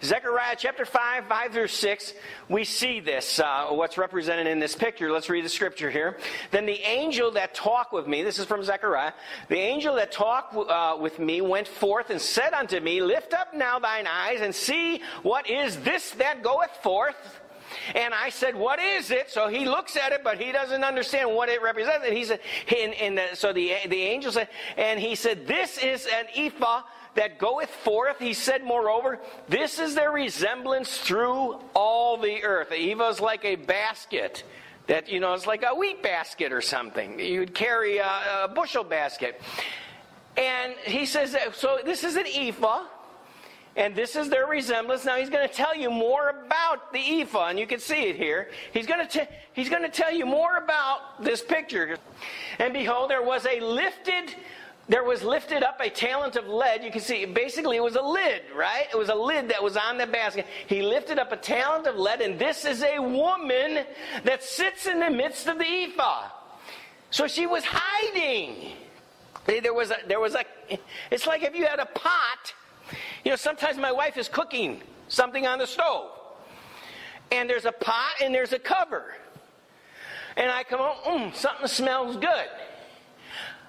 Zechariah chapter 5, 5 through 6, we see this, what's represented in this picture. Let's read the scripture here. Then the angel that talked with me, this is from Zechariah, the angel that talked with me went forth and said unto me, Lift up now thine eyes and see what is this that goeth forth. And I said, what is it? So he looks at it, but he doesn't understand what it represents. And he said, so the angel said, and he said, this is an ephah that goeth forth. He said, moreover, this is their resemblance through all the earth. The ephah is like a basket that, it's like a wheat basket or something. You'd carry a bushel basket. And he says, so this is an ephah. And this is their resemblance. Now he's going to tell you more about the ephah, and you can see it here. He's going to tell you more about this picture. And behold, there was lifted up a talent of lead. You can see, basically it was a lid, right? It was a lid that was on the basket. He lifted up a talent of lead, and this is a woman that sits in the midst of the ephah. So she was hiding. It's like if you had a pot. Sometimes my wife is cooking something on the stove. And there's a pot and there's a cover. And I come home, something smells good.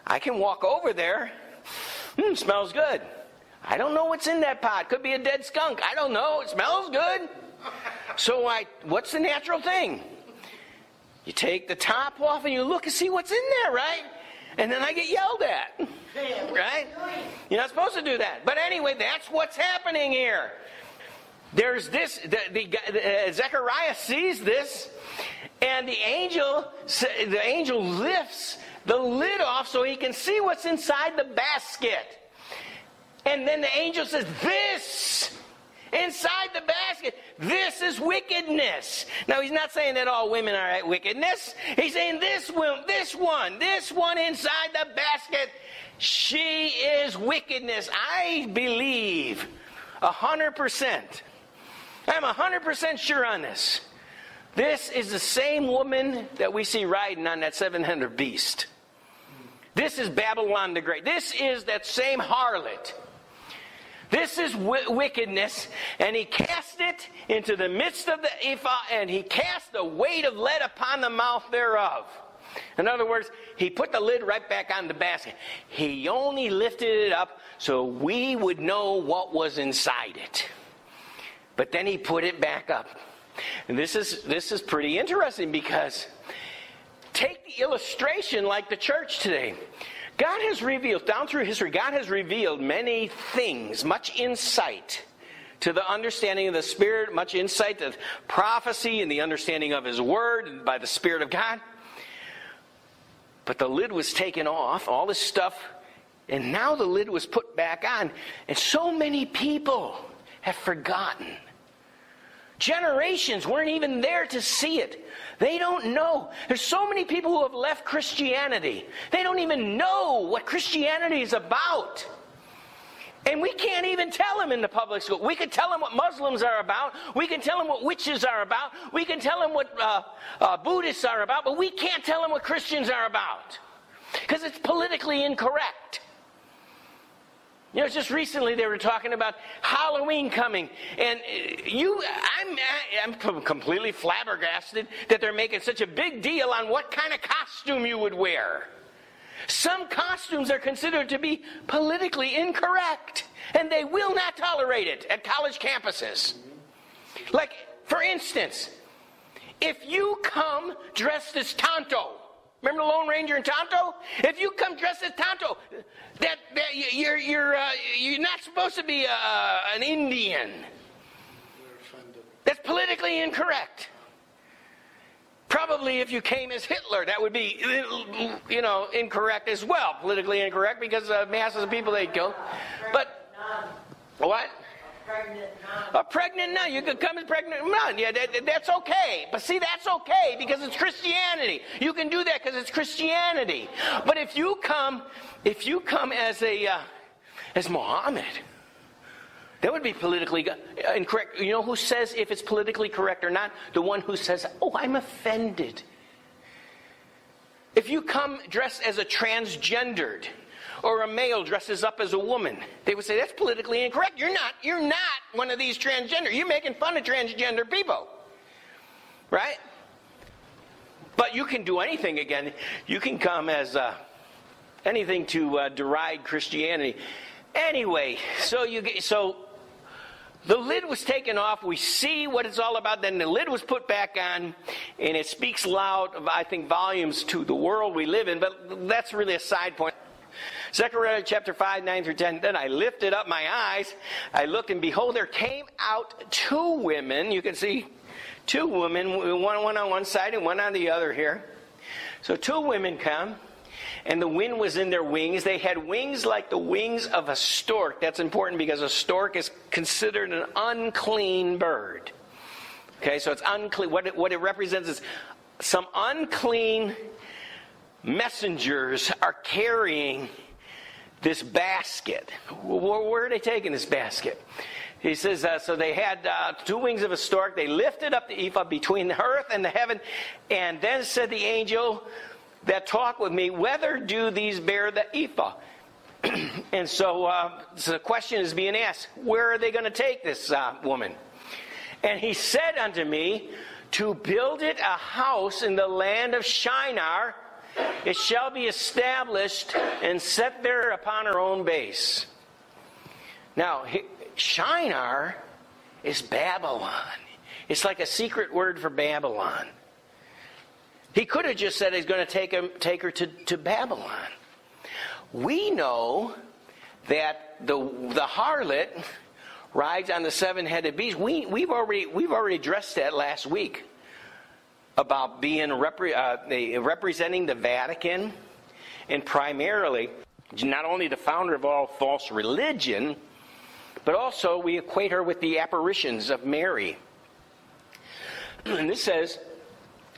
I can walk over there. Smells good. I don't know what's in that pot. Could be a dead skunk. I don't know. It smells good. So what's the natural thing? You take the top off and you look and see what's in there, right? And then I get yelled at. Right? You're not supposed to do that. But anyway, that's what's happening here. There's this, Zechariah sees this, and the angel lifts the lid off so he can see what's inside the basket. And then the angel says, this, inside the basket, this is wickedness. Now, he's not saying that all women are at wickedness. He's saying this one inside the basket, she is wickedness. I believe 100%. I'm 100% sure on this. This is the same woman that we see riding on that 700 beast. This is Babylon the Great. This is that same harlot. This is wickedness, and he cast it into the midst of the ephah, and he cast the weight of lead upon the mouth thereof. In other words, he put the lid right back on the basket. He only lifted it up so we would know what was inside it. But then he put it back up. And this is pretty interesting, because take the illustration like the church today. God has revealed, down through history, God has revealed many things, much insight to the understanding of the Spirit, much insight to prophecy and the understanding of His Word and by the Spirit of God. But the lid was taken off, all this stuff, and now the lid was put back on. And so many people have forgotten. Generations weren't even there to see it. They don't know. There's so many people who have left Christianity. They don't even know what Christianity is about. And we can't even tell them in the public school. We can tell them what Muslims are about. We can tell them what witches are about. We can tell them what Buddhists are about. But we can't tell them what Christians are about, because it's politically incorrect. Just recently they were talking about Halloween coming, and I'm completely flabbergasted that they're making such a big deal on what kind of costume you would wear. Some costumes are considered to be politically incorrect, and they will not tolerate it at college campuses. Like, for instance, if you come dressed as Tonto, remember the Lone Ranger and Tonto? If you come dressed as Tonto, you're not supposed to be an Indian. That's politically incorrect. Probably if you came as Hitler, that would be, incorrect as well. Politically incorrect, because masses of people they'd kill. But, what? A pregnant nun. You could come as pregnant nun. Yeah, that's okay. But see, that's okay because it's Christianity. You can do that because it's Christianity. But if you come as Muhammad, that would be politically incorrect. You know who says if it's politically correct or not? The one who says, "Oh, I'm offended." If you come dressed as a transgendered, or a male dresses up as a woman. They would say, that's politically incorrect. You're not one of these transgender. You're making fun of transgender people. Right? But you can do anything again. You can come as anything to deride Christianity. Anyway, so the lid was taken off. We see what it's all about. Then the lid was put back on, and it speaks loud, I think, volumes to the world we live in. But that's really a side point. Zechariah chapter 5, 9 through 10. Then I lifted up my eyes. I looked, and behold, there came out two women. You can see two women, one on one side and one on the other here. So two women come. And the wind was in their wings. They had wings like the wings of a stork. That's important because a stork is considered an unclean bird. Okay, so it's unclean. What it represents is some unclean messengers are carrying this basket. Where are they taking this basket? He says, so they had two wings of a stork. They lifted up the ephah between the earth and the heaven. And then said the angel that talk with me, whether do these bear the ephah? And so the question is being asked, where are they going to take this woman? And he said unto me, to build it a house in the land of Shinar, it shall be established and set there upon her own base. Now, Shinar is Babylon. It's like a secret word for Babylon. He could have just said he's going to take her to Babylon. We know that the harlot rides on the seven-headed beast. We've already addressed that last week about being representing the Vatican, and primarily not only the founder of all false religion, but also we equate her with the apparitions of Mary. And this says,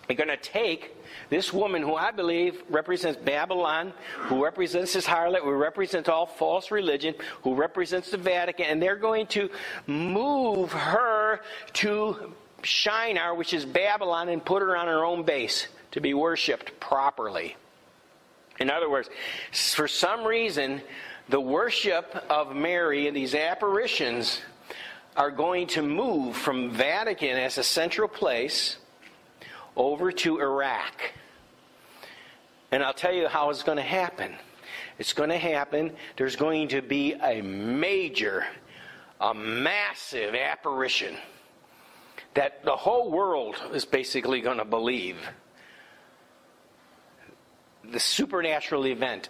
they're going to take this woman who I believe represents Babylon, who represents this harlot, who represents all false religion, who represents the Vatican, and they're going to move her to Shinar, which is Babylon, and put her on her own base to be worshipped properly. In other words, for some reason, the worship of Mary and these apparitions are going to move from Vatican as a central place over to Iraq. And I'll tell you how it's going to happen. It's going to happen. There's going to be a massive apparition that the whole world is basically going to believe. The supernatural event.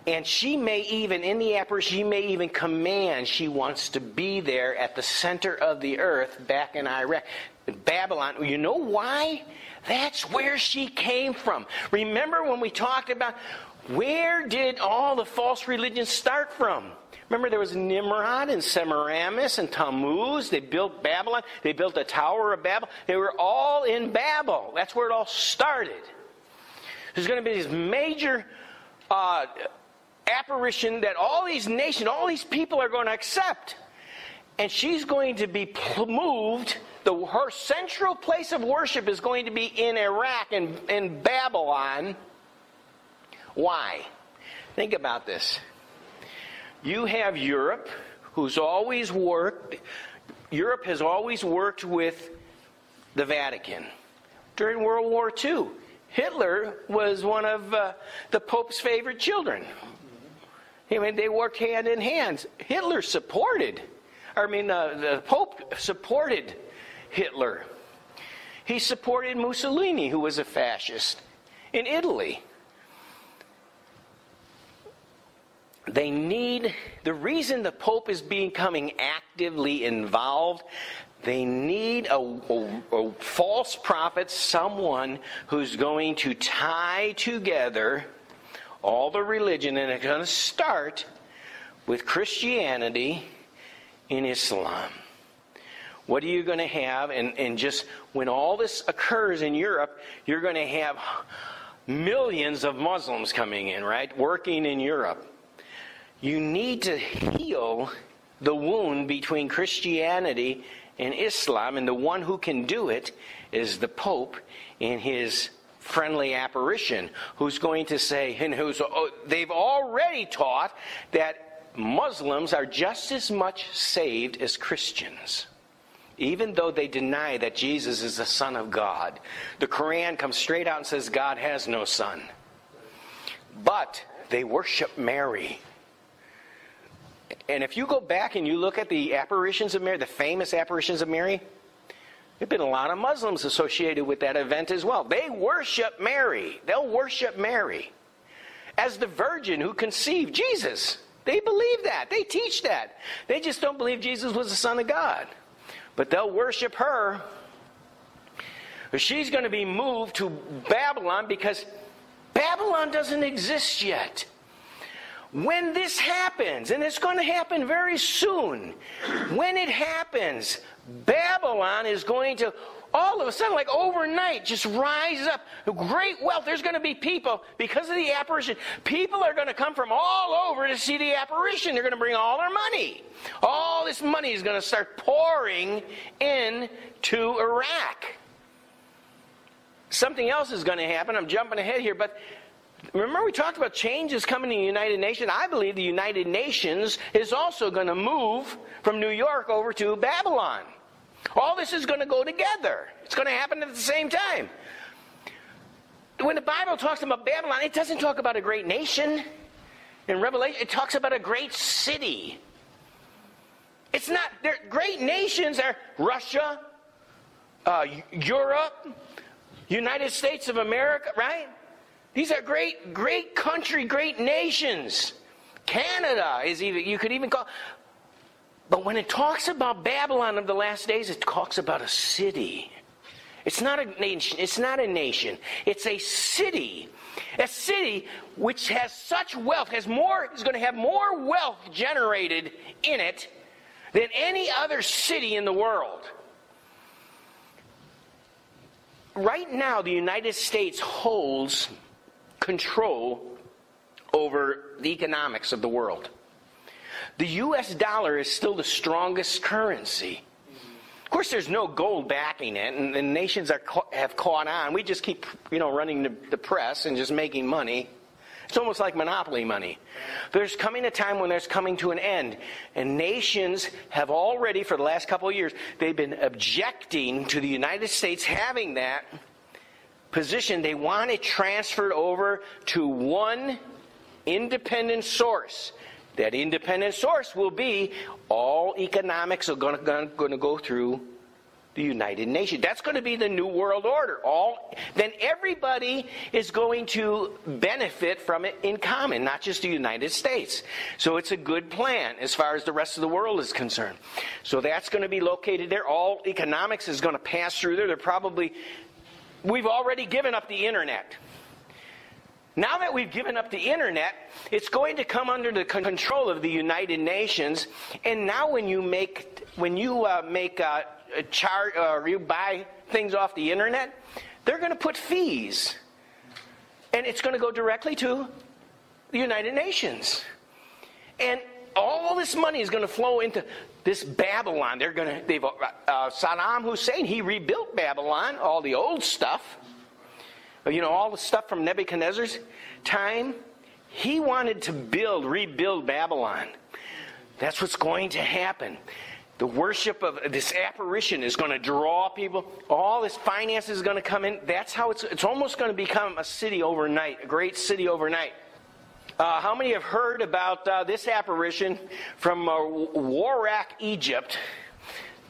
And she may even, in the apparition, she may even command she wants to be there at the center of the earth back in Iraq. Babylon. You know why? That's where she came from. Remember when we talked about where did all the false religions start from? Remember there was Nimrod and Semiramis and Tammuz. They built Babylon. They built the Tower of Babel. They were all in Babel. That's where it all started. There's going to be this major apparition that all these nations, all these people are going to accept. And she's going to be moved. Her central place of worship is going to be in Iraq and in Babylon. Why? Think about this. You have Europe, who's always worked. Europe has always worked with the Vatican. During World War II, Hitler was one of the Pope's favorite children. I mean, they worked hand in hand. The Pope supported Hitler. He supported Mussolini, who was a fascist, in Italy. The reason the Pope is becoming actively involved, they need a false prophet, someone who's going to tie together all the religion, and it's going to start with Christianity and Islam. What are you going to have? And just when all this occurs in Europe, you're going to have millions of Muslims coming in, right? Working in Europe. You need to heal the wound between Christianity and Islam, and the one who can do it is the Pope and his friendly apparition who's going to say, and they've already taught that Muslims are just as much saved as Christians. Even though they deny that Jesus is the Son of God. The Quran comes straight out and says God has no son. But they worship Mary. And if you go back and you look at the apparitions of Mary, the famous apparitions of Mary, there have been a lot of Muslims associated with that event as well. They worship Mary. They'll worship Mary as the virgin who conceived Jesus. They believe that. They teach that. They just don't believe Jesus was the Son of God. But they'll worship her. She's going to be moved to Babylon because Babylon doesn't exist yet. When this happens, and it's going to happen very soon, when it happens, Babylon is going to, all of a sudden, like overnight, just rise up. Great wealth. There's going to be people, because of the apparition, people are going to come from all over to see the apparition. They're going to bring all their money. All this money is going to start pouring into Iraq. Something else is going to happen. I'm jumping ahead here, but remember we talked about changes coming to the United Nations. I believe the United Nations is also going to move from New York over to Babylon. All this is going to go together. It's going to happen at the same time. When the Bible talks about Babylon, it doesn't talk about a great nation. In Revelation, it talks about a great city. It's not, great nations are Russia, Europe, United States of America, right? These are great country, great nations. Canada is even, you could even call. But when it talks about Babylon of the last days, it talks about a city. It's not a nation. It's not a nation. It's a city. A city which has such wealth, is going to have more wealth generated in it than any other city in the world. Right now, the United States holds control over the economics of the world. The U.S. dollar is still the strongest currency. Of course, there's no gold backing it, and the nations have caught on. We just keep, running the press and just making money. It's almost like monopoly money. There's coming a time when there's coming to an end, and nations have already, for the last couple of years, they've been objecting to the United States having that position. They want it transferred over to one independent source. That independent source will be all economics are going to go through the United Nations. That's going to be the New World Order. Then everybody is going to benefit from it in common, not just the United States. So it's a good plan as far as the rest of the world is concerned. So that's going to be located there. All economics is going to pass through there. We've already given up the internet. Now that we've given up the internet, it's going to come under the control of the United Nations. And now when you you buy things off the internet, they're going to put fees, and it's going to go directly to the United Nations. And all this money is going to flow into this Babylon. Saddam Hussein, he rebuilt Babylon, all the old stuff. All the stuff from Nebuchadnezzar's time. He wanted to rebuild Babylon. That's what's going to happen. The worship of this apparition is going to draw people. All this finance is going to come in. That's how it's almost going to become a city overnight, a great city overnight. How many have heard about this apparition from Warraq, Egypt?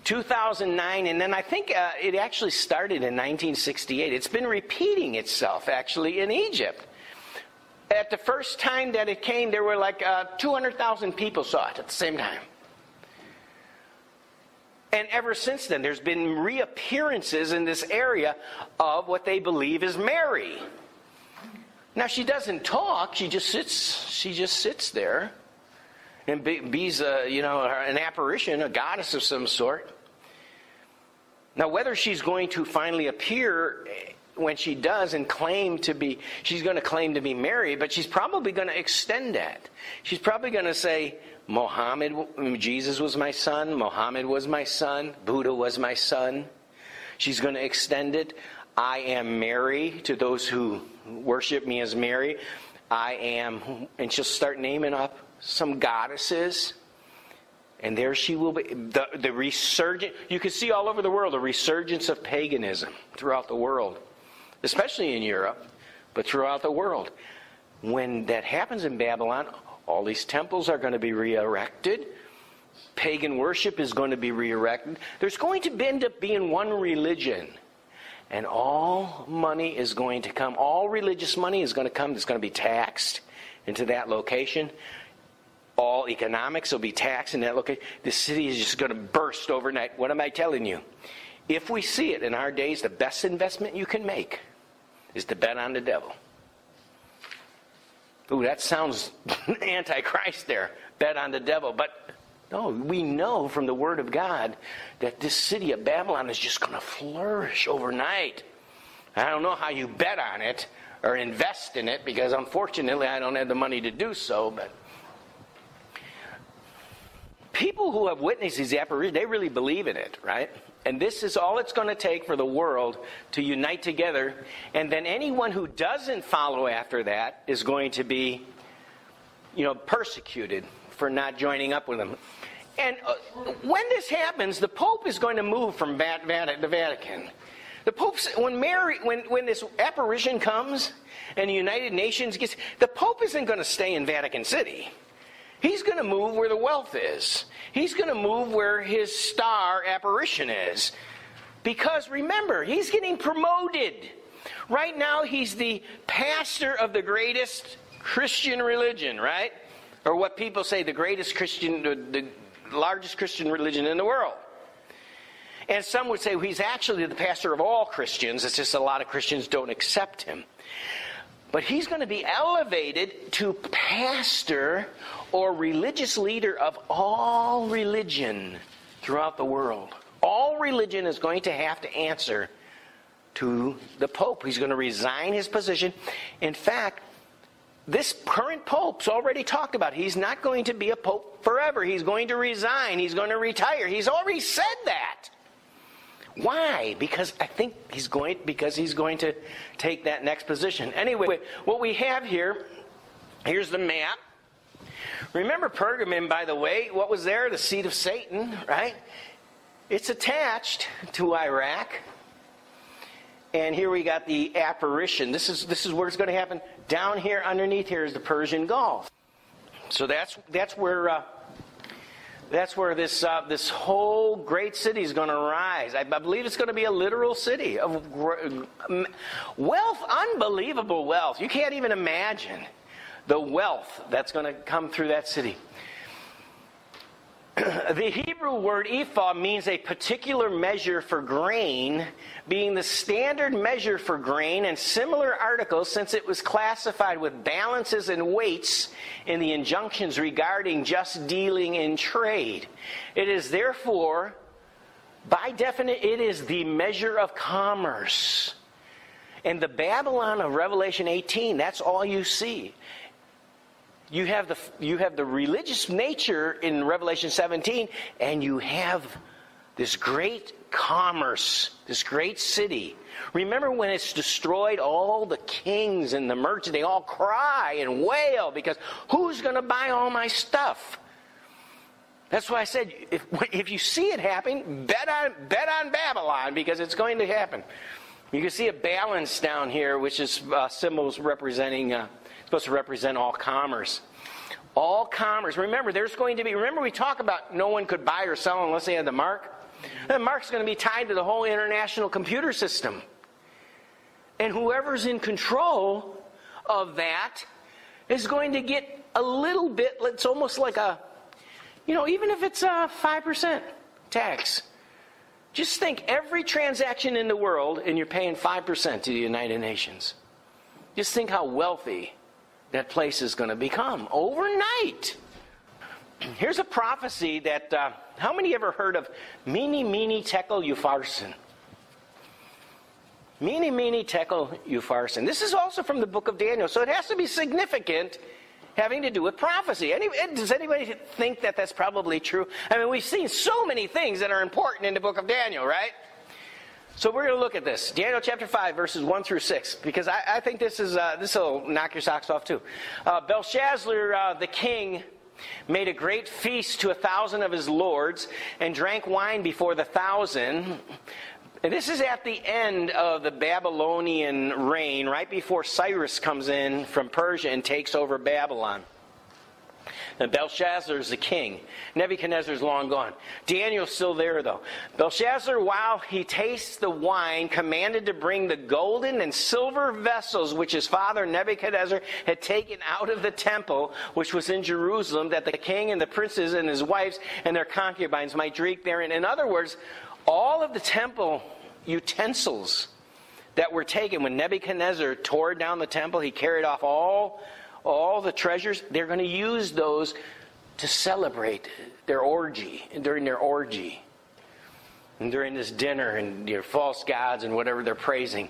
2009, and then I think it actually started in 1968. It's been repeating itself, actually, in Egypt. At the first time that it came, there were like 200,000 people saw it at the same time. And ever since then, there's been reappearances in this area of what they believe is Mary. Now, she doesn't talk. She just sits there. And be's an apparition, a goddess of some sort. Now, whether she's going to finally appear when she does and she's going to claim to be Mary, but she's probably going to extend that. She's probably going to say, Jesus was my son, Muhammad was my son, Buddha was my son. She's going to extend it. I am Mary to those who worship me as Mary. I am, and she'll start naming up some goddesses. And there she will be. The resurgence, you can see all over the world, a resurgence of paganism throughout the world. Especially in Europe, but throughout the world. When that happens in Babylon, all these temples are going to be re-erected. Pagan worship is going to be re-erected. There's going to end up being one religion. And all money is going to come. All religious money is going to come. It's going to be taxed into that location. All economics will be taxed in that location. The city is just going to burst overnight. What am I telling you? If we see it in our days, the best investment you can make is to bet on the devil. Ooh, that sounds Antichrist there. Bet on the devil. But no, we know from the Word of God that this city of Babylon is just going to flourish overnight. I don't know how you bet on it or invest in it, because unfortunately I don't have the money to do so, but people who have witnessed these apparitions, they really believe in it, right? And this is all it's going to take for the world to unite together. And then anyone who doesn't follow after that is going to be, persecuted for not joining up with them. And when this happens, the Pope is going to move from the Vatican. The Pope's, when this apparition comes and the United Nations gets, the Pope isn't going to stay in Vatican City. He's going to move where the wealth is. He's going to move where his star apparition is. Because remember, he's getting promoted. Right now, he's the pastor of the greatest Christian religion, right? Or what people say, the largest Christian religion in the world. And some would say, well, he's actually the pastor of all Christians. It's just a lot of Christians don't accept him. But he's going to be elevated to pastor or religious leader of all religion throughout the world. All religion is going to have to answer to the Pope. He's going to resign his position. In fact, this current Pope's already talked about. He's not going to be a Pope forever. He's going to resign. He's going to retire. He's already said that. Why? Because he's going to take that next position. Anyway, what we have here's the map. Remember Pergamum, by the way, what was there? The seat of Satan, right? It's attached to Iraq. And here we got the apparition. This is where it's going to happen. Down here, underneath here, is the Persian Gulf. So that's where this whole great city is going to rise. I believe it's going to be a literal city of wealth, unbelievable wealth. You can't even imagine the wealth that's going to come through that city. The Hebrew word ephah means a particular measure for grain, being the standard measure for grain and similar articles, since it was classified with balances and weights in the injunctions regarding just dealing in trade. It is therefore, by definition, it is the measure of commerce. And the Babylon of Revelation 18, that's all you see. You have the religious nature in Revelation 17, and you have this great commerce, this great city. Remember when it's destroyed, all the kings and the merchants, they all cry and wail because who's going to buy all my stuff? That's why I said, if you see it happening, bet on Babylon, because it's going to happen. You can see a balance down here, which is symbols representing, supposed to represent all commerce. All commerce. Remember, we talk about no one could buy or sell unless they had the mark. The mark's going to be tied to the whole international computer system. And whoever's in control of that is going to get a little bit, it's almost like even if it's a 5% tax. Just think, every transaction in the world, and you're paying 5% to the United Nations. Just think how wealthy that place is going to become overnight. Here's a prophecy that, how many ever heard of Mene Mene Tekel Upharsin? Mene Mene Tekel Upharsin. This is also from the book of Daniel, so it has to be significant, having to do with prophecy. Does anybody think that that's probably true? I mean, we've seen so many things that are important in the book of Daniel, right? So we're going to look at this. Daniel chapter 5, verses 1 through 6, because I think this will knock your socks off too. Belshazzar, the king, made a great feast to 1,000 of his lords, and drank wine before the 1,000. And this is at the end of the Babylonian reign, right before Cyrus comes in from Persia and takes over Babylon. And Belshazzar is the king. Nebuchadnezzar's long gone. Daniel's still there, though. Belshazzar, while he tastes the wine, commanded to bring the golden and silver vessels which his father Nebuchadnezzar had taken out of the temple, which was in Jerusalem, that the king and the princes and his wives and their concubines might drink therein. In other words, all of the temple utensils that were taken when Nebuchadnezzar tore down the temple, he carried off all the treasures. They're going to use those to celebrate their orgy, during their orgy, and during this dinner and their false gods and whatever they're praising.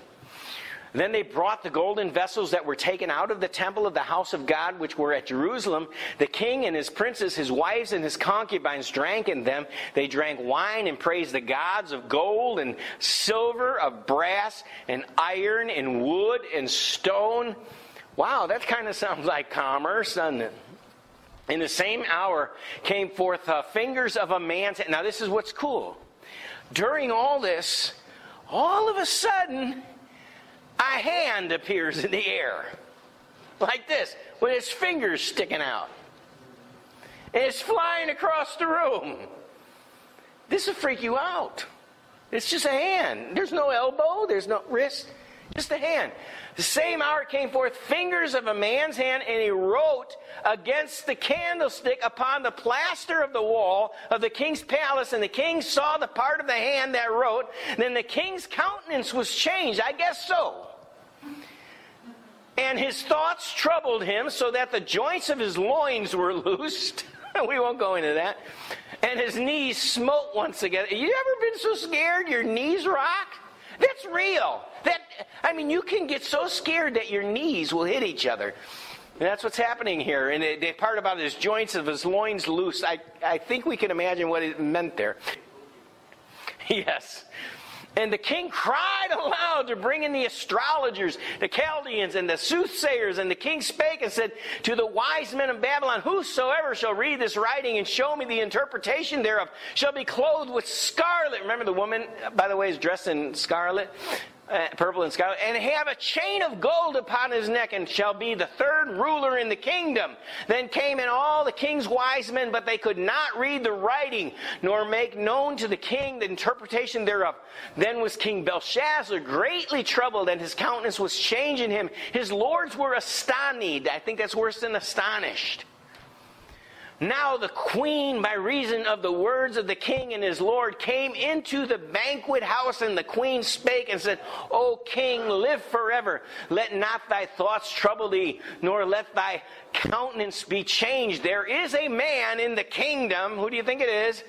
Then they brought the golden vessels that were taken out of the temple of the house of God, which were at Jerusalem. The king and his princes, his wives and his concubines drank in them. They drank wine and praised the gods of gold and silver, of brass and iron and wood and stone. Wow, that kind of sounds like commerce, doesn't it? In the same hour came forth fingers of a man's hand. Now this is what's cool. During all this, all of a sudden, a hand appears in the air. Like this, with its fingers sticking out. And it's flying across the room. This will freak you out. It's just a hand. There's no elbow, there's no wrist, just a hand. The same hour came forth fingers of a man's hand, and he wrote against the candlestick upon the plaster of the wall of the king's palace. And the king saw the part of the hand that wrote. Then the king's countenance was changed. I guess so. And his thoughts troubled him, so that the joints of his loins were loosed. We won't go into that. And his knees smote once again. You ever been so scared your knees rock? That's real. You can get so scared that your knees will hit each other. And that's what's happening here. And the part about his joints of his loins loose, I think we can imagine what it meant there. Yes. And the king cried aloud to bring in the astrologers, the Chaldeans, and the soothsayers. And the king spake and said to the wise men of Babylon, whosoever shall read this writing and show me the interpretation thereof shall be clothed with scarlet. Remember, the woman, by the way, is dressed in scarlet, purple and scarlet, and have a chain of gold upon his neck, and shall be the third ruler in the kingdom. Then came in all the king's wise men, but they could not read the writing, nor make known to the king the interpretation thereof. Then was King Belshazzar greatly troubled, and his countenance was changed in him. His lords were astonished. I think that's worse than astonished. Now the queen, by reason of the words of the king and his lord, came into the banquet house, and the queen spake and said, O king, live forever. Let not thy thoughts trouble thee, nor let thy countenance be changed. There is a man in the kingdom. Who do you think it is?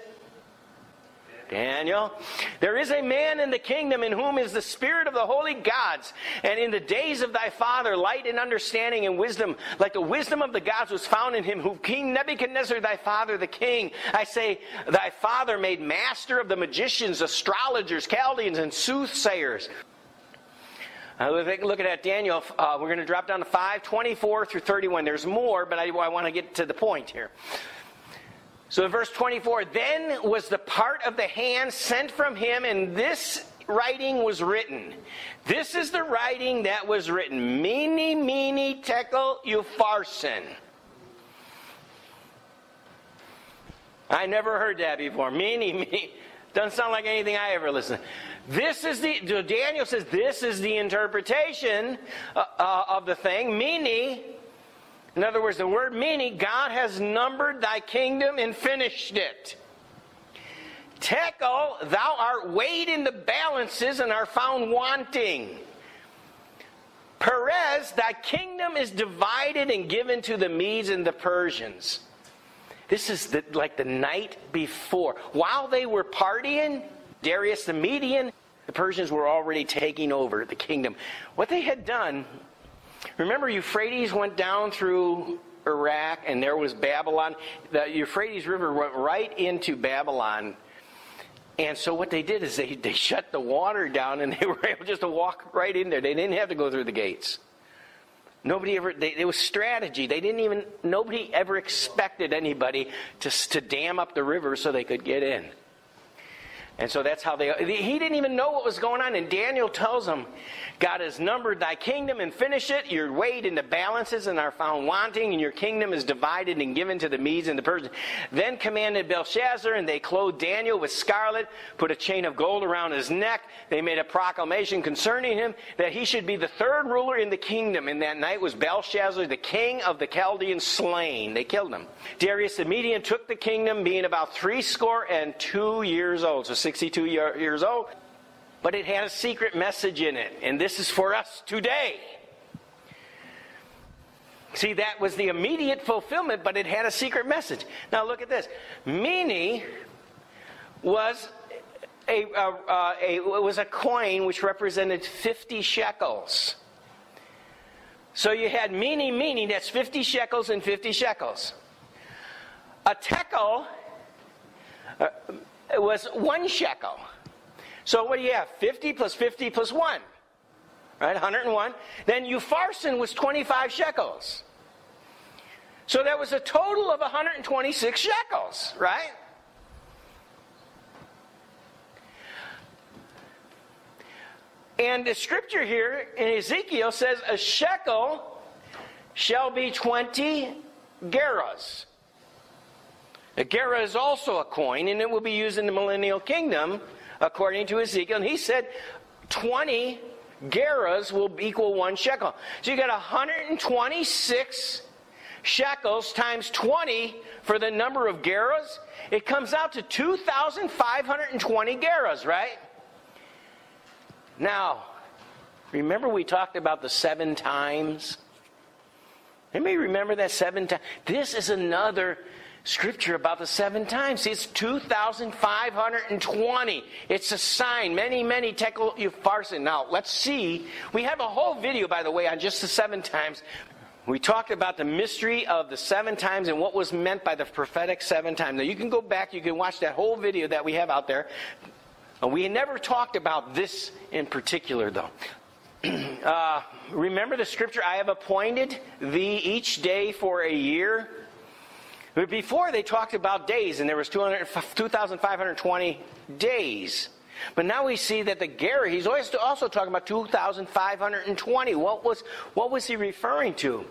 Daniel. There is a man in the kingdom in whom is the spirit of the holy gods. And in the days of thy father, light and understanding and wisdom, like the wisdom of the gods, was found in him, whom King Nebuchadnezzar, thy father, the king, I say, thy father made master of the magicians, astrologers, Chaldeans, and soothsayers. Look at that, Daniel. We're going to drop down to 5:24 through 31. There's more, but I want to get to the point here. So in verse 24, then was the part of the hand sent from him, and this writing was written. This is the writing that was written. Mene Mene Tekel Upharsin. I never heard that before. Mene Mene. Doesn't sound like anything I ever listened to. Daniel says this is the interpretation of the thing. Mene. In other words, the word Mene, God has numbered thy kingdom and finished it. Tekel, thou art weighed in the balances and are found wanting. Perez, thy kingdom is divided and given to the Medes and the Persians. This is like the night before. While they were partying, Darius the Median, the Persians were already taking over the kingdom. What they had done... Remember, Euphrates went down through Iraq, and there was Babylon. The Euphrates River went right into Babylon. And so what they did is they shut the water down, and they were able just to walk right in there. They didn't have to go through the gates. It was strategy. Nobody ever expected anybody to dam up the river so they could get in. And so that's how he didn't even know what was going on. And Daniel tells him, God has numbered thy kingdom and finished it. You're weighed in the balances and are found wanting, and your kingdom is divided and given to the Medes and the Persians. Then commanded Belshazzar, and they clothed Daniel with scarlet, put a chain of gold around his neck. They made a proclamation concerning him that he should be the third ruler in the kingdom. And that night was Belshazzar, the king of the Chaldeans, slain. They killed him. Darius the Median took the kingdom, being about 62 years old. So 62 years old. But it had a secret message in it. And this is for us today. See, that was the immediate fulfillment, but it had a secret message. Now look at this. Mene was a coin which represented 50 shekels. So you had Mene, that's 50 shekels and 50 shekels. A tekel was 1 shekel. So what do you have? 50 plus 50 plus 1. Right? 101. Then Upharsin was 25 shekels. So that was a total of 126 shekels, right? And the scripture here in Ezekiel says a shekel shall be 20 gerahs. A gerah is also a coin, and it will be used in the millennial kingdom, according to Ezekiel. And he said 20 gerahs will equal 1 shekel. So you got 126 shekels times 20 for the number of gerahs. It comes out to 2,520 gerahs, right? Now, remember we talked about the 7 times? Anybody remember that 7 times? This is another scripture about the 7 times. See, it's 2,520. It's a sign. Mene, Mene Tekel Upharsin. Now, let's see. We have a whole video, by the way, on just the 7 times. We talked about the mystery of the 7 times and what was meant by the prophetic 7 times. Now, you can go back. You can watch that whole video that we have out there. We never talked about this in particular, though. Remember the scripture, I have appointed thee each day for a year? But before they talked about days, and there was 2,520 days. But now we see that the gerah, he's always also talking about 2,520. What was he referring to?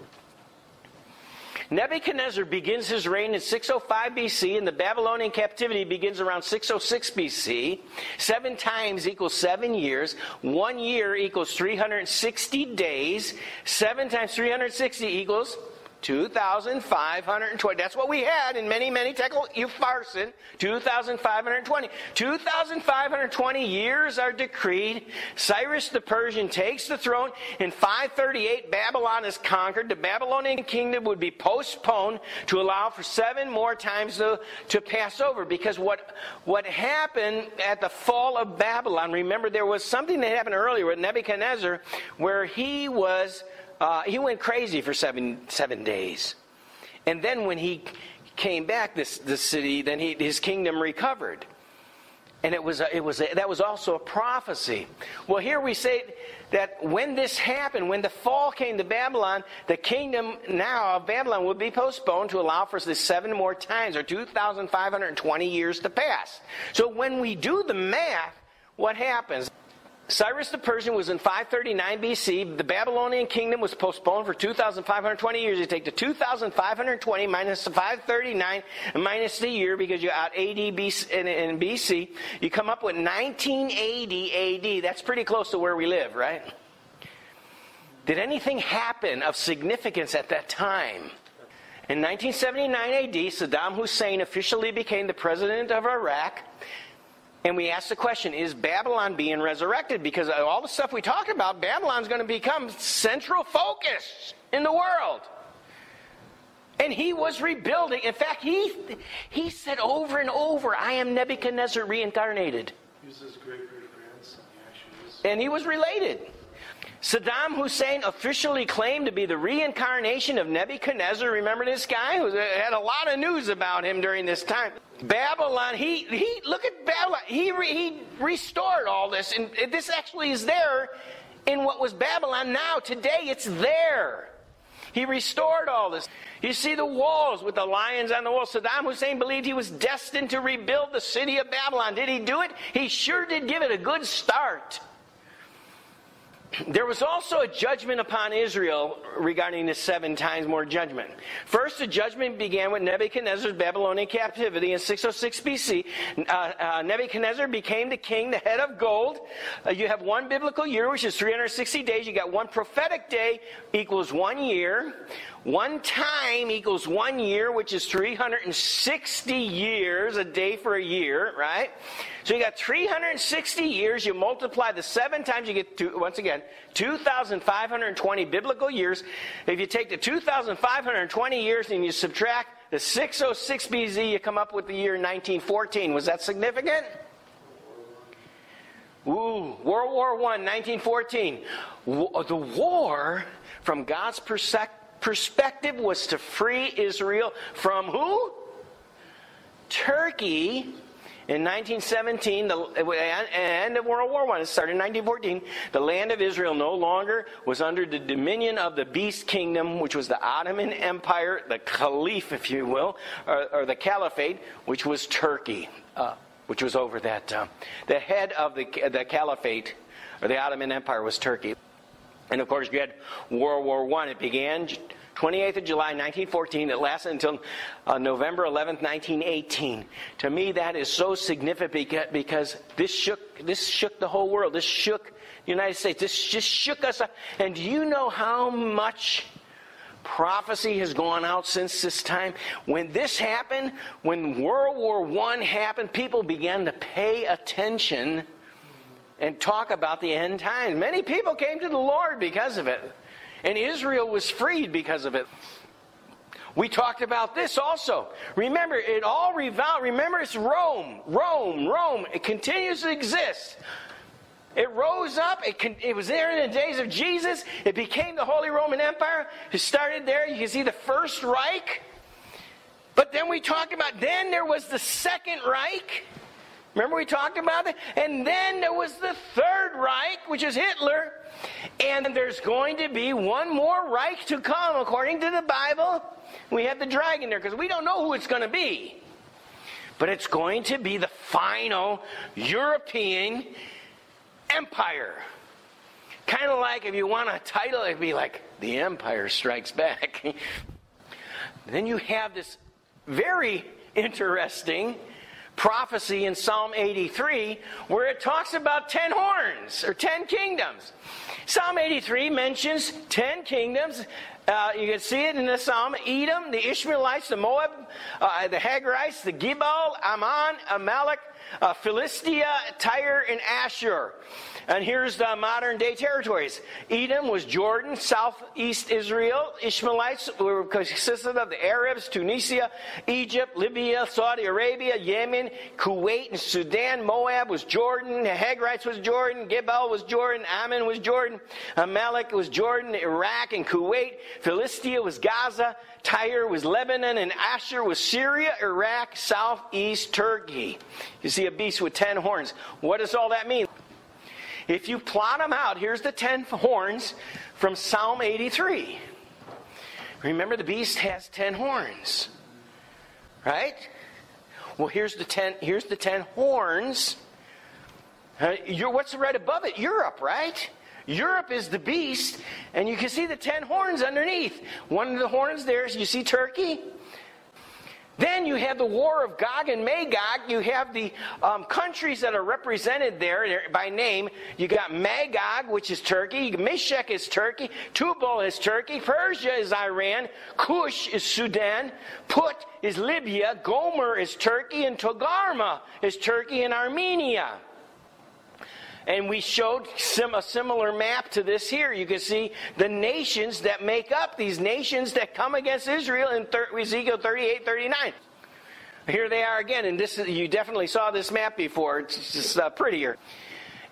Nebuchadnezzar begins his reign in 605 BC, and the Babylonian captivity begins around 606 BC. 7 times equals 7 years. 1 year equals 360 days. 7 times 360 equals 2,520. That's what we had in Mene Mene Tekel Upharsin. 2,520. 2,520 years are decreed. Cyrus the Persian takes the throne. In 538, Babylon is conquered. The Babylonian kingdom would be postponed to allow for 7 more times to pass over. Because what happened at the fall of Babylon, remember there was something that happened earlier with Nebuchadnezzar where he went crazy for 7 days. And then when he came back, this city, then his kingdom recovered. And that was also a prophecy. Well, here we say that when this happened, when the fall came to Babylon, the kingdom now of Babylon would be postponed to allow for this 7 more times, or 2,520 years to pass. So when we do the math, what happens? Cyrus the Persian was in 539 BC. The Babylonian kingdom was postponed for 2,520 years. You take the 2,520 minus the 539 and minus the year, because you add AD and BC. You come up with 1980 AD. That's pretty close to where we live, right? Did anything happen of significance at that time? In 1979 AD, Saddam Hussein officially became the president of Iraq. And we ask the question, is Babylon being resurrected? Because all the stuff we talk about, Babylon's going to become central focus in the world. And he was rebuilding. In fact, he said over and over, I am Nebuchadnezzar reincarnated. He was his great-great-grandson. He actually is. And he was related. Saddam Hussein officially claimed to be the reincarnation of Nebuchadnezzar. Remember this guy? Who had a lot of news about him during this time. Babylon, look at Babylon. He restored all this. And this actually is there in what was Babylon. Now, today, it's there. He restored all this. You see the walls with the lions on the walls. Saddam Hussein believed he was destined to rebuild the city of Babylon. Did he do it? He sure did give it a good start. There was also a judgment upon Israel regarding this 7 times more judgment. First, the judgment began with Nebuchadnezzar's Babylonian captivity in 606 BC. Nebuchadnezzar became the king, the head of gold. You have one biblical year, which is 360 days. You got one prophetic day equals 1 year. One time equals 1 year, which is 360 years, a day for a year, right? So you got 360 years. You multiply the 7 times, you get, once again, 2,520 biblical years. If you take the 2,520 years and you subtract the 606 BC, you come up with the year 1914. Was that significant? Ooh, World War I, 1914. The war, from God's perspective, was to free Israel from who? Turkey. In 1917, the end of World War I, it started in 1914, the land of Israel no longer was under the dominion of the beast kingdom, which was the Ottoman Empire, the Caliph, if you will, or the Caliphate, which was Turkey, which was over that. The head of the Caliphate, or the Ottoman Empire, was Turkey. And of course, you had World War I. It began 28th of July, 1914. It lasted until November 11th, 1918. To me, that is so significant because this shook the whole world. This shook the United States. This just shook us up. And do you know how much prophecy has gone out since this time? When this happened, when World War I happened, people began to pay attention and talk about the end times. Many people came to the Lord because of it. And Israel was freed because of it. We talked about this also. Remember, it all revolved. Remember, it's Rome. Rome. It continues to exist. It rose up. It was there in the days of Jesus. It became the Holy Roman Empire. It started there. You can see the First Reich. But then we talked about, then there was the Second Reich. Remember we talked about it? And then there was the Third Reich, which is Hitler. And there's going to be one more Reich to come, according to the Bible. We have the dragon there, because we don't know who it's going to be. But it's going to be the final European empire. Kind of like, if you want a title, it'd be like, The Empire Strikes Back. Then you have this very interesting prophecy in Psalm 83 where it talks about 10 horns or 10 kingdoms. Psalm 83 mentions 10 kingdoms. You can see it in the Psalm. Edom, the Ishmaelites, the Moab, the Hagarites, the Gebal, Ammon, Amalek, Philistia, Tyre, and Ashur. And here's the modern day territories. Edom was Jordan, southeast Israel. Ishmaelites were consisted of the Arabs, Tunisia, Egypt, Libya, Saudi Arabia, Yemen, Kuwait, and Sudan. Moab was Jordan. The Hagarites was Jordan. Gebal was Jordan. Ammon was Jordan. Amalek was Jordan, Iraq, and Kuwait. Philistia was Gaza. Tyre was Lebanon, and Ashur was Syria, Iraq, southeast Turkey. You see a beast with 10 horns. What does all that mean? If you plot them out, here's the 10 horns from Psalm 83. Remember, the beast has 10 horns, right? Well, here's the 10 horns. What's right above it? Europe, right? Europe is the beast, and you can see the 10 horns underneath. One of the horns there, you see Turkey. Then you have the war of Gog and Magog. You have the countries that are represented there by name. You got Magog, which is Turkey. Meshech is Turkey. Tubal is Turkey. Persia is Iran. Cush is Sudan. Put is Libya. Gomer is Turkey. And Togarmah is Turkey and Armenia. And we showed a similar map to this here. You can see the nations that make up these nations that come against Israel in Ezekiel 38, 39. Here they are again. And you definitely saw this map before. It's just prettier.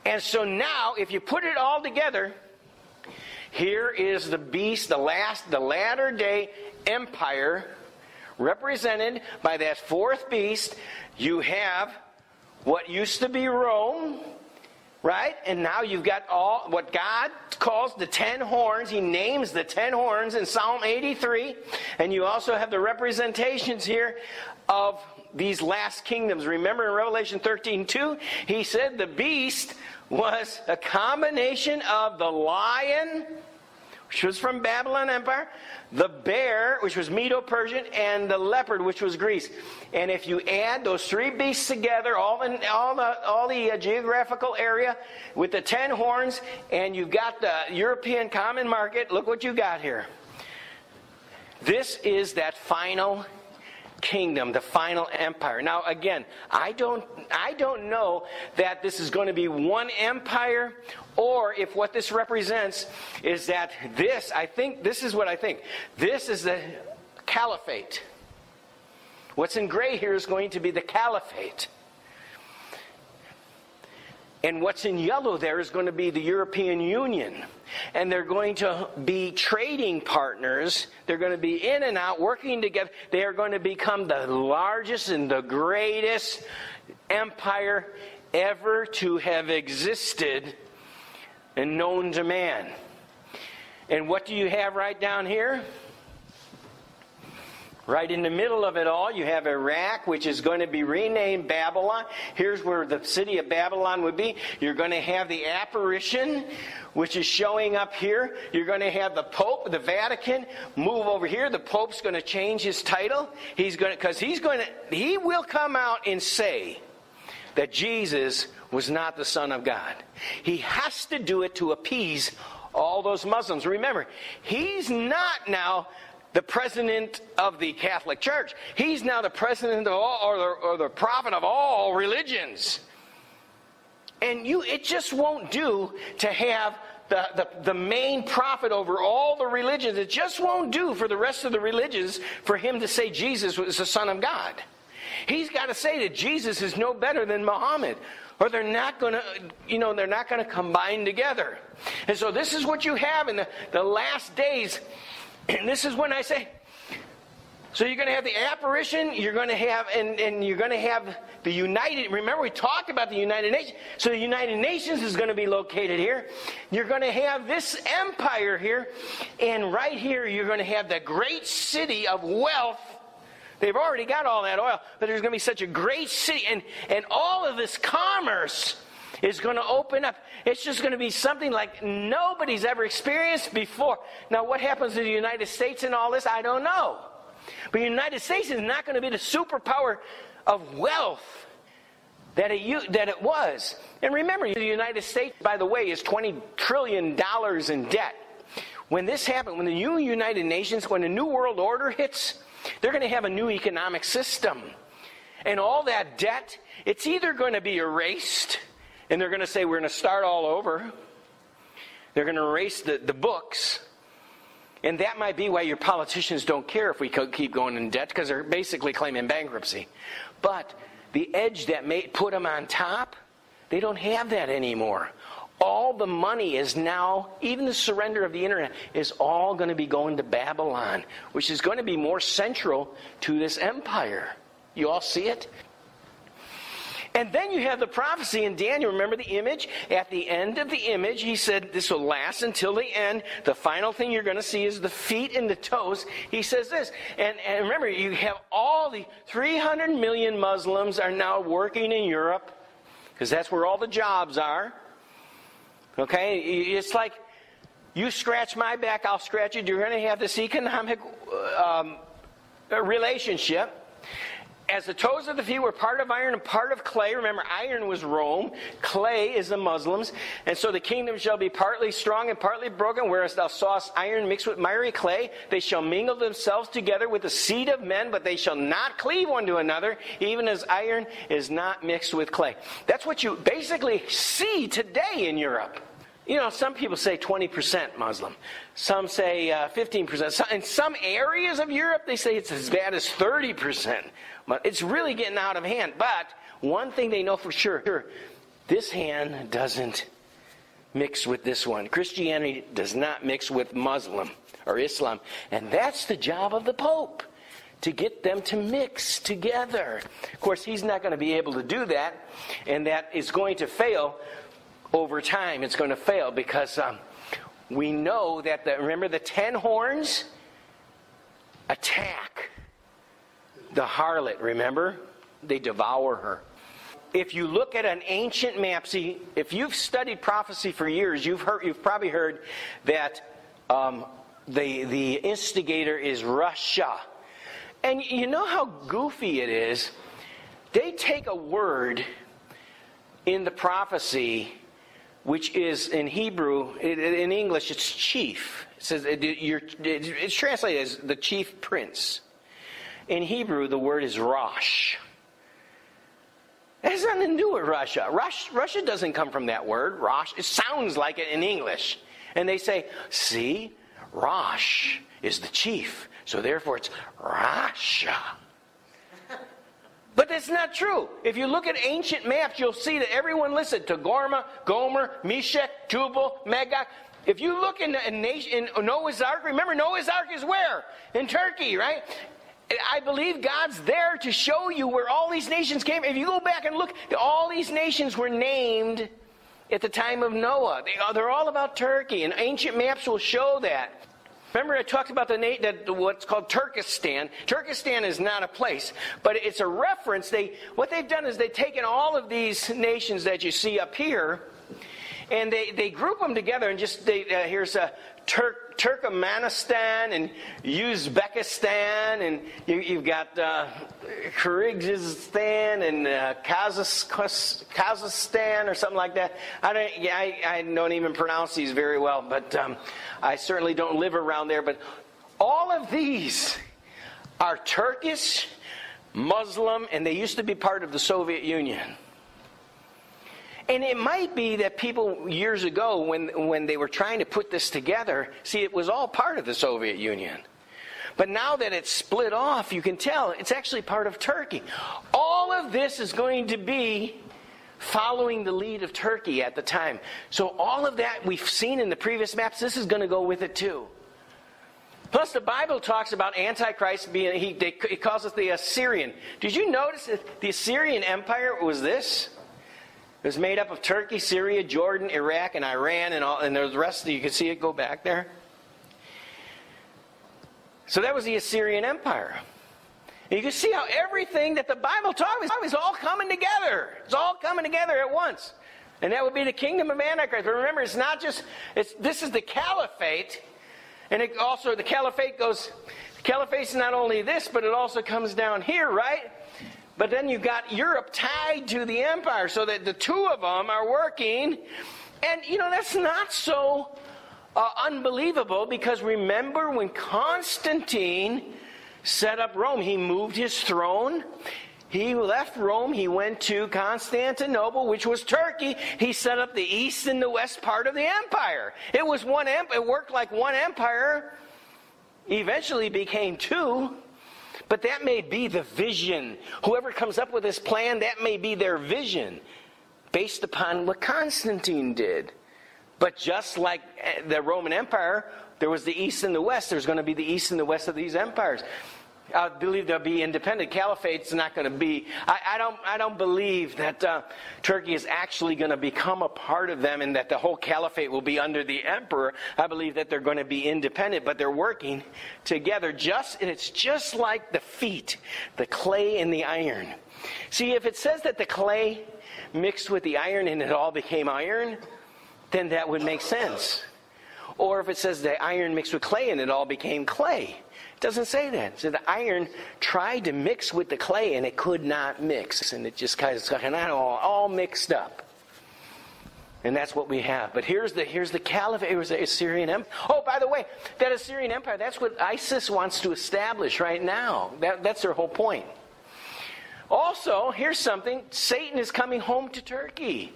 And so now, if you put it all together, Here is the beast, the latter day empire, represented by that fourth beast. You have what used to be Rome, right? And now you've got all what God calls the 10 horns. He names the 10 horns in Psalm 83. And you also have the representations here of these last kingdoms. Remember in Revelation 13:2, he said the beast was a combination of the lion, which was from Babylon Empire, the bear, which was Medo-Persian, and the leopard, which was Greece. And if you add those three beasts together, all the geographical area with the 10 horns, and you've got the European common market, look what you got here. This is that final kingdom, the final empire. Now again, I don't know that this is going to be one empire, or if what this represents is that this is what I think. This is the caliphate. What's in gray here is going to be the caliphate. And what's in yellow there is going to be the European Union. And they're going to be trading partners. They're going to be in and out, working together. They are going to become the largest and the greatest empire ever to have existed and known to man. And what do you have right down here? Right in the middle of it all, you have Iraq, which is going to be renamed Babylon. Here's where the city of Babylon would be. You're going to have the apparition, which is showing up here. You're going to have the Pope, the Vatican, move over here. The Pope's going to change his title. He will come out and say that Jesus was not the Son of God. He has to do it to appease all those Muslims. Remember, he's not now the president of the Catholic Church. He's now the president of all, or the prophet of all religions. And it just won't do to have the main prophet over all the religions. It just won't do for the rest of the religions for him to say Jesus was the Son of God. He's got to say that Jesus is no better than Muhammad, or they're not going to combine together. And so this is what you have in the last days. And this is when I say, so you're going to have the apparition, you're going to have, and you're going to have the United, remember we talked about the United Nations, so the United Nations is going to be located here. You're going to have this empire here, and right here you're going to have the great city of wealth. They've already got all that oil, but there's going to be such a great city, and all of this commerce is going to open up. It's just going to be something like nobody's ever experienced before. Now, what happens to the United States in all this, I don't know. But the United States is not going to be the superpower of wealth that it was. And remember, the United States, by the way, is $20 trillion in debt. When this happened, when the new United Nations, when the New World Order hits, they're going to have a new economic system. And all that debt, it's either going to be erased, and they're going to say, we're going to start all over. They're going to erase the books. And that might be why your politicians don't care if we keep going in debt, because they're basically claiming bankruptcy. But the edge that may put them on top, they don't have that anymore. All the money is now, even the surrender of the internet, is all going to be going to Babylon, which is going to be more central to this empire. You all see it? And then you have the prophecy in Daniel. Remember the image? At the end of the image, he said this will last until the end. The final thing you're going to see is the feet and the toes. He says this. And remember, you have all the 300 million Muslims are now working in Europe, because that's where all the jobs are. Okay? It's like you scratch my back, I'll scratch it. You're going to have this economic relationship. As the toes of the feet were part of iron and part of clay. Remember, iron was Rome. Clay is the Muslims. And so the kingdom shall be partly strong and partly broken. Whereas thou sawest iron mixed with miry clay, they shall mingle themselves together with the seed of men, but they shall not cleave one to another, even as iron is not mixed with clay. That's what you basically see today in Europe. You know, some people say 20% Muslim. Some say 15%. In some areas of Europe, they say it's as bad as 30%. It's really getting out of hand. But one thing they know for sure, this hand doesn't mix with this one. Christianity does not mix with Muslim or Islam. And that's the job of the Pope, to get them to mix together. Of course, he's not going to be able to do that, and that is going to fail over time. It's going to fail because we know that, remember the 10 horns attack the harlot, remember? They devour her. If you look at an ancient map, see, if you've studied prophecy for years, you've probably heard that the instigator is Russia. And you know how goofy it is? They take a word in the prophecy, which is in Hebrew, in English, it's chief. It says it's translated as the chief prince. In Hebrew, the word is Rosh. It has nothing to do with Russia. Russia doesn't come from that word, Rosh. It sounds like it in English. And they say, see, Rosh is the chief. So therefore it's Russia. But that's not true. If you look at ancient maps, you'll see that everyone listed Togarmah, Gomer, Meshech, Tubal, Magog. If you look in Noah's Ark, remember Noah's Ark is where? In Turkey, right? I believe God's there to show you where all these nations came. If you go back and look, all these nations were named at the time of Noah. They're all about Turkey, and ancient maps will show that. Remember I talked about what's called Turkestan. Turkestan is not a place, but it's a reference. What they've done is they've taken all of these nations that you see up here, and they group them together, and here's a Turkmenistan and Uzbekistan, and you've got Kyrgyzstan and Kazakhstan or something like that. I don't even pronounce these very well, but I certainly don't live around there. But all of these are Turkish, Muslim, and they used to be part of the Soviet Union. And it might be that people years ago, when they were trying to put this together, see, it was all part of the Soviet Union. But now that it's split off, you can tell it's actually part of Turkey. All of this is going to be following the lead of Turkey at the time. So all of that we've seen in the previous maps, this is going to go with it too. Plus the Bible talks about Antichrist being, it calls it the Assyrian. Did you notice that the Assyrian Empire was this? It was made up of Turkey, Syria, Jordan, Iraq, and Iran, and the rest of you can see it go back there. So that was the Assyrian Empire. And you can see how everything that the Bible talks about is all coming together. It's all coming together at once. And that would be the kingdom of Antichrist. But remember, it's not just, this is the caliphate. And it also, the caliphate's not only this, but it also comes down here, right? But then you've got Europe tied to the empire, so that the two of them are working. And, that's not so unbelievable, because remember when Constantine set up Rome, he moved his throne. He left Rome. He went to Constantinople, which was Turkey. He set up the east and the west part of the empire. It was one empire. It worked like one empire. Eventually became two. But that may be the vision. Whoever comes up with this plan, that may be their vision, based upon what Constantine did. But just like the Roman Empire, there was the east and the west. There's going to be the east and the west of these empires. I believe they'll be independent. Caliphate's not going to be. I don't believe that Turkey is actually going to become a part of them, and that the whole caliphate will be under the emperor. I believe that they're going to be independent, but they're working together. And it's just like the feet, the clay and the iron. See, if it says that the clay mixed with the iron and it all became iron, then that would make sense. Or if it says the iron mixed with clay and it all became clay. Doesn't say that. So the iron tried to mix with the clay and it could not mix, and it just kind of all mixed up. And that's what we have. But here's the caliphate. It was the Assyrian Empire. Oh, by the way, that Assyrian Empire, that's what ISIS wants to establish right now. That's their whole point. Also, here's something. Satan is coming home to Turkey.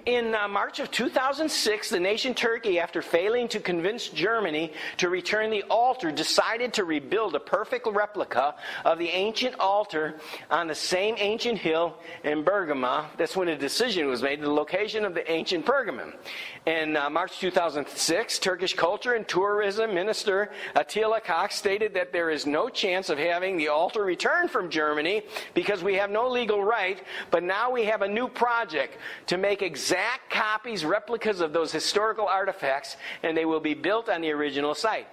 In March of 2006, the nation Turkey, after failing to convince Germany to return the altar, decided to rebuild a perfect replica of the ancient altar on the same ancient hill in Bergama. That's when a decision was made, the location of the ancient Pergamum. In March 2006, Turkish Culture and Tourism Minister Attila Cox stated that there is no chance of having the altar returned from Germany because we have no legal right, but now we have a new project to make exact copies, replicas of those historical artifacts, and they will be built on the original site.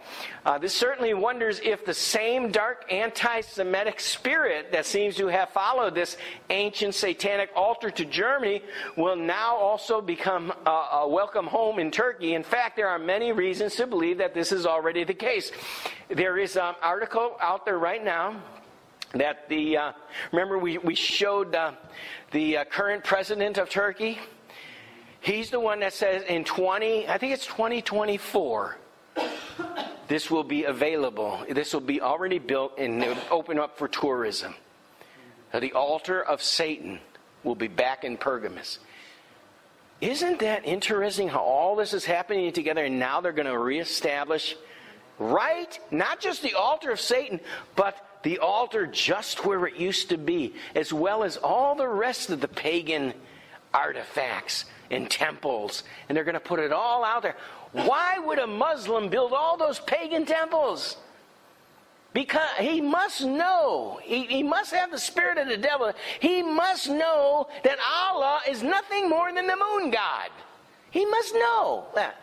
This certainly wonders if the same dark anti-Semitic spirit that seems to have followed this ancient satanic altar to Germany will now also become a welcome home in Turkey. In fact, there are many reasons to believe that this is already the case. There is an article out there right now that remember we showed the current president of Turkey. He's the one that says in 2024, this will be available. This will be already built and open up for tourism. The altar of Satan will be back in Pergamus. Isn't that interesting how all this is happening together, and now they're going to reestablish, right? Not just the altar of Satan, but the altar just where it used to be, as well as all the rest of the pagan artifacts and temples. And they're going to put it all out there. Why would a Muslim build all those pagan temples? Because he must know, he must have the spirit of the devil. He must know that Allah is nothing more than the moon god. He must know that.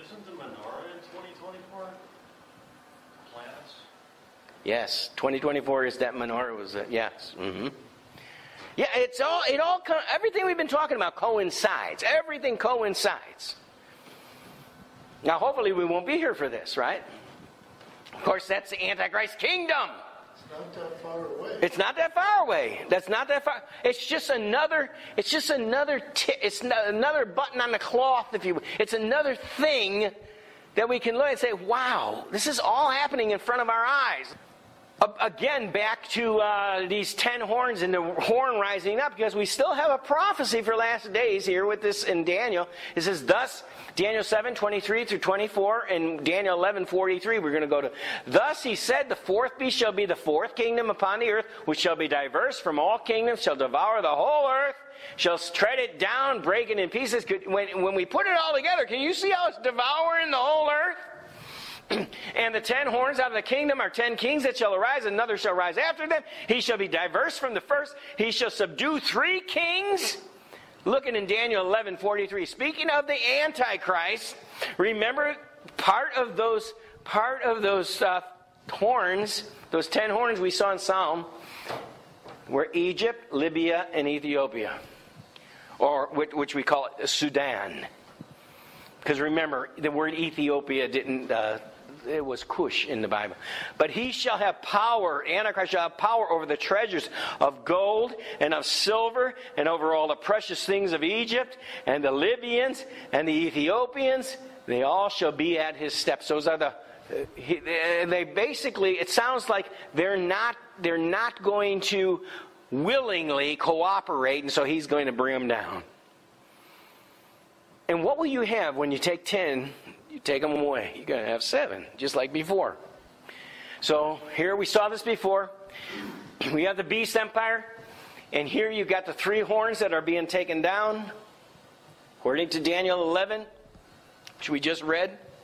Isn't the menorah in 2024? Planets? Yes, 2024 is that menorah was it? Yes. Mm-hmm. Yeah, everything we've been talking about coincides. Everything coincides. Now, hopefully we won't be here for this, right? Of course, that's the Antichrist kingdom. It's not that far away. It's not that far away. That's not that far. It's another button on the cloth, if you will. It's another thing that we can look and say, wow, this is all happening in front of our eyes. Again, back to these 10 horns and the horn rising up, because we still have a prophecy for last days here with this in Daniel. It says, thus, Daniel 7:23 through 24, and Daniel 11:43, we're going to go to. Thus he said, the fourth beast shall be the fourth kingdom upon the earth, which shall be diverse from all kingdoms, shall devour the whole earth, shall tread it down, break it in pieces. When we put it all together, can you see how it's devouring the whole earth? And the 10 horns out of the kingdom are 10 kings that shall arise, another shall rise after them. He shall be diverse from the first. He shall subdue 3 kings. Looking in Daniel 11:43. Speaking of the Antichrist, remember part of those horns, those 10 horns we saw in Psalm, were Egypt, Libya, and Ethiopia, or which we call Sudan. Because remember, the word Ethiopia it was Cush in the Bible. But he shall have power, Antichrist shall have power over the treasures of gold and of silver and over all the precious things of Egypt, and the Libyans and the Ethiopians, they all shall be at his steps. Those are they basically, it sounds like they're not going to willingly cooperate, and so he's going to bring them down. And what will you have when you take 10, you take them away? You're going to have 7, just like before. So here we saw this before. We have the beast empire. And here you've got the 3 horns that are being taken down. According to Daniel 11, which we just read.